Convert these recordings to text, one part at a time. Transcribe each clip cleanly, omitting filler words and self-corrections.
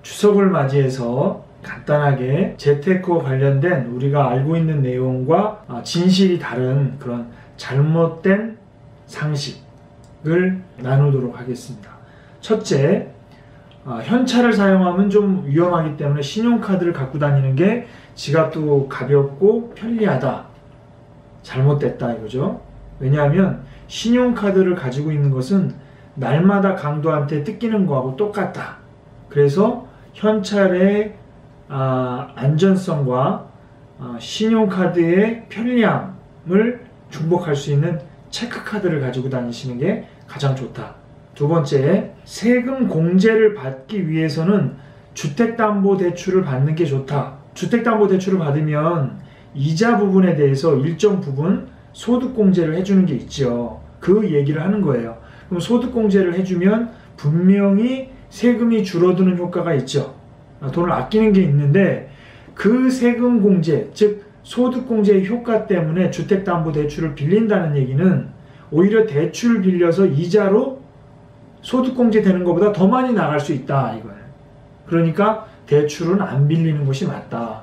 추석을 맞이해서 간단하게 재테크와 관련된 우리가 알고 있는 내용과 진실이 다른 그런 잘못된 상식을 나누도록 하겠습니다. 첫째, 현찰을 사용하면 좀 위험하기 때문에 신용카드를 갖고 다니는 게 지갑도 가볍고 편리하다. 잘못됐다 이거죠. 왜냐하면 신용카드를 가지고 있는 것은 날마다 강도한테 뜯기는 거하고 똑같다. 그래서 현찰의 안전성과 신용카드의 편리함을 중복할 수 있는 체크카드를 가지고 다니시는 게 가장 좋다. 두 번째, 세금 공제를 받기 위해서는 주택담보대출을 받는 게 좋다. 주택담보대출을 받으면 이자 부분에 대해서 일정 부분 소득공제를 해주는 게 있죠. 그 얘기를 하는 거예요. 그럼 소득공제를 해주면 분명히 세금이 줄어드는 효과가 있죠. 돈을 아끼는 게 있는데 그 세금공제, 즉 소득공제의 효과 때문에 주택담보대출을 빌린다는 얘기는 오히려 대출 빌려서 이자로 소득공제 되는 것보다 더 많이 나갈 수 있다 이거예요. 그러니까 대출은 안 빌리는 것이 맞다.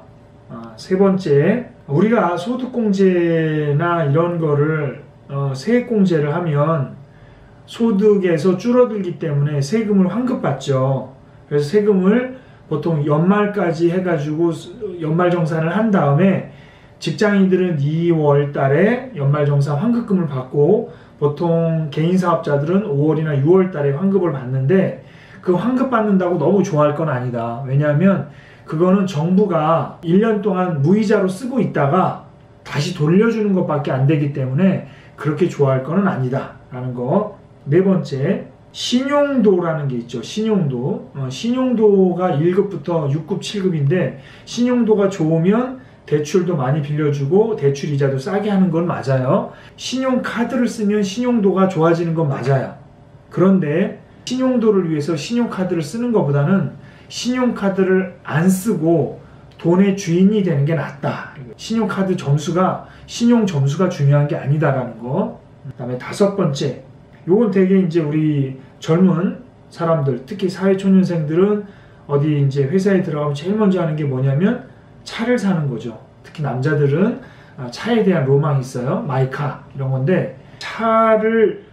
세 번째, 우리가 소득공제나 이런 거를 세액공제를 하면 소득에서 줄어들기 때문에 세금을 환급받죠. 그래서 세금을 보통 연말까지 해가지고 연말정산을 한 다음에 직장인들은 2월 달에 연말정산 환급금을 받고 보통 개인사업자들은 5월이나 6월 달에 환급을 받는데 그 환급 받는다고 너무 좋아할 건 아니다. 왜냐하면 그거는 정부가 1년 동안 무이자로 쓰고 있다가 다시 돌려주는 것밖에 안 되기 때문에 그렇게 좋아할 거는 아니다 라는 거. 네 번째, 신용도라는 게 있죠. 신용도. 신용도가 1급부터 6급, 7급인데 신용도가 좋으면 대출도 많이 빌려주고 대출 이자도 싸게 하는 건 맞아요. 신용카드를 쓰면 신용도가 좋아지는 건 맞아요. 그런데 신용도를 위해서 신용카드를 쓰는 것보다는 신용카드를 안 쓰고 돈의 주인이 되는 게 낫다. 신용카드 점수가 신용 점수가 중요한 게 아니다라는 거. 그다음에 다섯 번째, 요건 되게 이제 우리 젊은 사람들, 특히 사회초년생들은 어디 이제 회사에 들어가면 제일 먼저 하는 게 뭐냐면 차를 사는 거죠. 특히 남자들은 차에 대한 로망이 있어요. 마이카 이런 건데 차를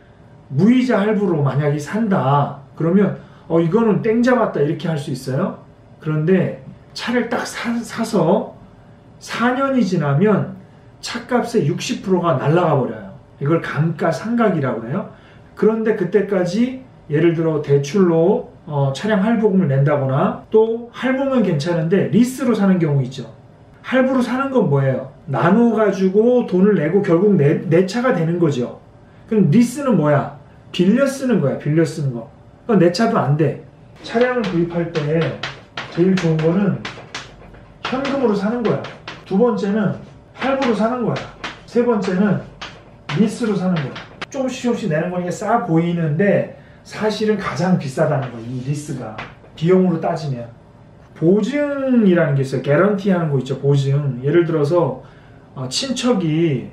무이자 할부로 만약에 산다 그러면 이거는 땡 잡았다 이렇게 할 수 있어요. 그런데 차를 딱 사서 4년이 지나면 차값의 60%가 날아가 버려요. 이걸 감가상각이라고 해요. 그런데 그때까지 예를 들어 대출로 차량 할부금을 낸다거나 또 할부면 괜찮은데 리스로 사는 경우 있죠. 할부로 사는 건 뭐예요? 나눠가지고 돈을 내고 결국 내 차가 되는 거죠. 그럼 리스는 뭐야? 빌려 쓰는 거야. 빌려 쓰는 거. 그러니까 내 차도 안 돼. 차량을 구입할 때 제일 좋은 거는 현금으로 사는 거야. 두 번째는 할부로 사는 거야. 세 번째는 리스로 사는 거야. 조금씩 내는 거니까 싸 보이는데 사실은 가장 비싸다는 거야. 이 리스가. 비용으로 따지면. 보증이라는 게 있어요. 개런티 하는 거 있죠. 보증. 예를 들어서 친척이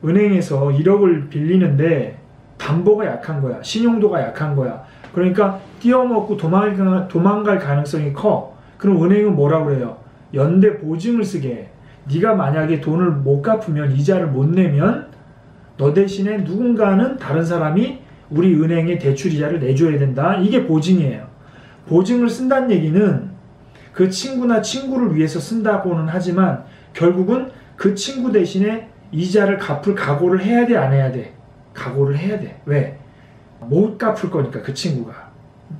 은행에서 1억을 빌리는데 담보가 약한 거야. 신용도가 약한 거야. 그러니까 띄어먹고 도망갈 가능성이 커. 그럼 은행은 뭐라고 그래요? 연대 보증을 쓰게 해. 네가 만약에 돈을 못 갚으면 이자를 못 내면 너 대신에 누군가는 다른 사람이 우리 은행에 대출 이자를 내줘야 된다. 이게 보증이에요. 보증을 쓴다는 얘기는 그 친구나 친구를 위해서 쓴다고는 하지만 결국은 그 친구 대신에 이자를 갚을 각오를 해야 돼, 안 해야 돼? 각오를 해야 돼. 왜? 못 갚을 거니까 그 친구가.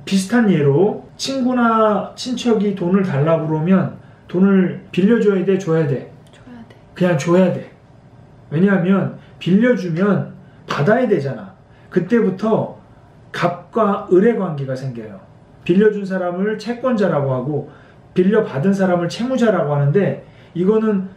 비슷한 예로 친구나 친척이 돈을 달라고 그러면 돈을 빌려줘야 돼, 줘야 돼? 줘야 돼. 그냥 줘야 돼. 왜냐하면 빌려주면 받아야 되잖아. 그때부터 갑과 을의 관계가 생겨요. 빌려준 사람을 채권자라고 하고 빌려받은 사람을 채무자라고 하는데 이거는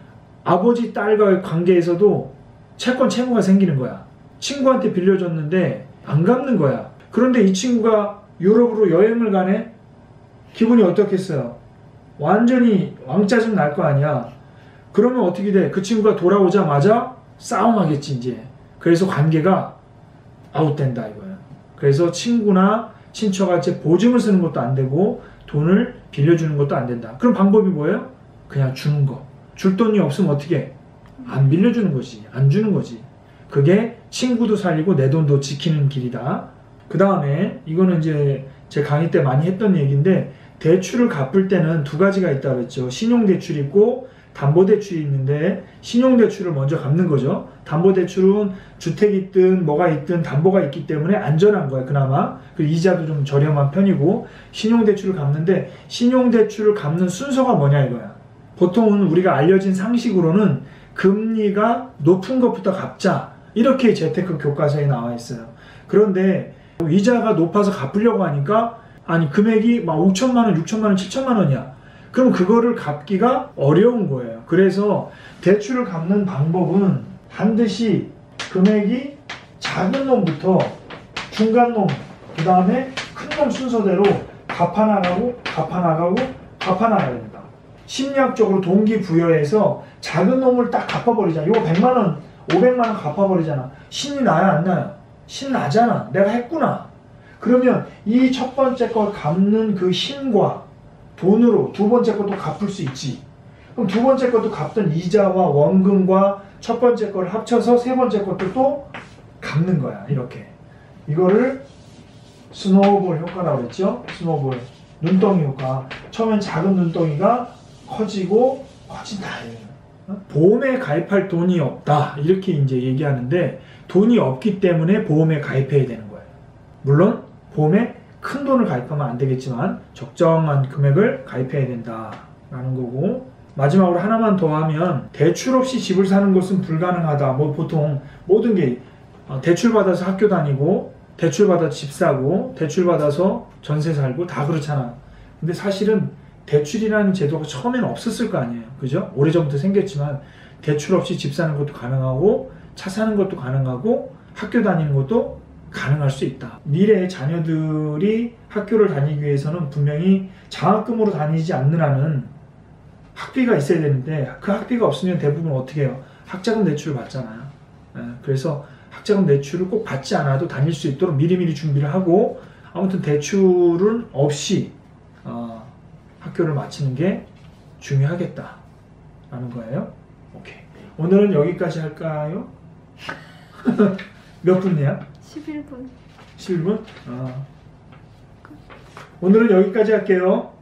아버지 딸과의 관계에서도 채권 채무가 생기는 거야. 친구한테 빌려줬는데 안 갚는 거야. 그런데 이 친구가 유럽으로 여행을 가네? 기분이 어떻겠어요? 완전히 왕짜증 날 거 아니야. 그러면 어떻게 돼? 그 친구가 돌아오자마자 싸움하겠지 이제. 그래서 관계가 아웃된다 이거야. 그래서 친구나 친척한테 보증을 쓰는 것도 안 되고 돈을 빌려주는 것도 안 된다. 그럼 방법이 뭐예요? 그냥 주는 거. 줄 돈이 없으면 어떻게 해? 안 빌려주는 거지. 안 주는 거지. 그게 친구도 살리고 내 돈도 지키는 길이다. 그 다음에 이거는 이제 제 강의 때 많이 했던 얘기인데, 대출을 갚을 때는 두 가지가 있다고 그랬죠. 신용대출이 있고 담보대출이 있는데, 신용대출을 먼저 갚는 거죠. 담보대출은 주택이 있든 뭐가 있든 담보가 있기 때문에 안전한 거예요. 그나마. 그리고 이자도 좀 저렴한 편이고, 신용대출을 갚는데 신용대출을 갚는 순서가 뭐냐 이거야. 보통은 우리가 알려진 상식으로는 금리가 높은 것부터 갚자, 이렇게 재테크 교과서에 나와 있어요. 그런데 이자가 높아서 갚으려고 하니까 아니 금액이 막 5천만 원, 6천만 원, 7천만 원이야. 그럼 그거를 갚기가 어려운 거예요. 그래서 대출을 갚는 방법은 반드시 금액이 작은 놈부터 중간 놈, 그 다음에 큰 놈 순서대로 갚아나가고 갚아나가야 됩니다. 심리학적으로 동기부여해서 작은 놈을 딱 갚아버리잖아. 이거 100만 원, 500만 원 갚아버리잖아. 신이 나야 안 나요? 신 나잖아. 내가 했구나. 그러면 이 첫 번째 걸 갚는 그 힘과 돈으로 두 번째 것도 갚을 수 있지. 그럼 두 번째 것도 갚던 이자와 원금과 첫 번째 걸 합쳐서 세 번째 것도 또 갚는 거야. 이렇게. 이거를 스노우볼 효과라고 그랬죠. 스노우볼. 눈덩이 효과. 처음엔 작은 눈덩이가 커지고 커진다. 보험에 가입할 돈이 없다. 이렇게 이제 얘기하는데, 돈이 없기 때문에 보험에 가입해야 되는 거예요. 물론 보험에 큰 돈을 가입하면 안 되겠지만 적정한 금액을 가입해야 된다라는 거고, 마지막으로 하나만 더 하면, 대출 없이 집을 사는 것은 불가능하다. 뭐 보통 모든 게 대출 받아서 학교 다니고, 대출 받아서 집 사고, 대출 받아서 전세 살고 다 그렇잖아. 근데 사실은 대출이라는 제도가 처음에는 없었을 거 아니에요. 그죠? 오래전부터 생겼지만 대출 없이 집 사는 것도 가능하고, 차 사는 것도 가능하고, 학교 다니는 것도 가능할 수 있다. 미래의 자녀들이 학교를 다니기 위해서는 분명히 장학금으로 다니지 않는 한은 학비가 있어야 되는데, 그 학비가 없으면 대부분 어떻게 해요? 학자금 대출을 받잖아요. 그래서 학자금 대출을 꼭 받지 않아도 다닐 수 있도록 미리미리 준비를 하고, 아무튼 대출은 없이 학교를 마치는 게 중요하겠다 라는 거예요. 오케이. 오늘은 여기까지 할까요? 몇 분이야? 11분. 11분? 오늘은 여기까지 할게요.